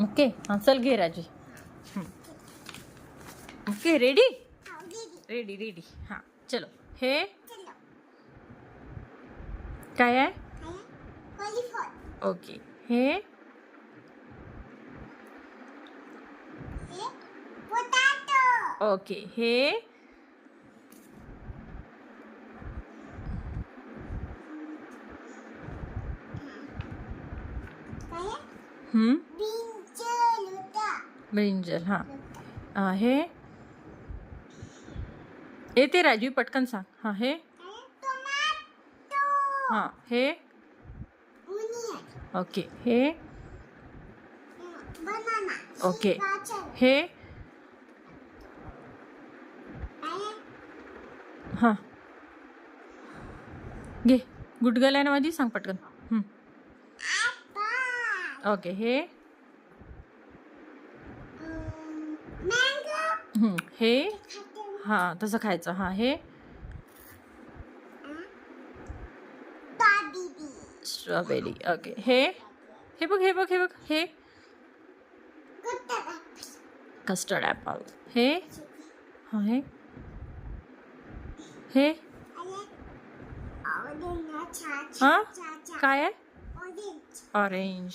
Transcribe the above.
Okay हां चल घे राजी. ओके रेडी रेडी रेडी हां चलो. हे काय आहे? ओके. हे ओके. हे ब्रिंजल हां. हे येते राजू पटकन सांग. हां हे हां. हे ओके. हे ओके. हे हां घे गुडगल आहे ना माझी सांग पटकन. ओके. हे हे हां तसं खायचं. हां हे स्ट्रॉबेरी. ओके. हे बघ हे बघ हे बघ. हे कस्टर्ड ॲपल. हे हां हे हां काय आहे? ऑरेंज.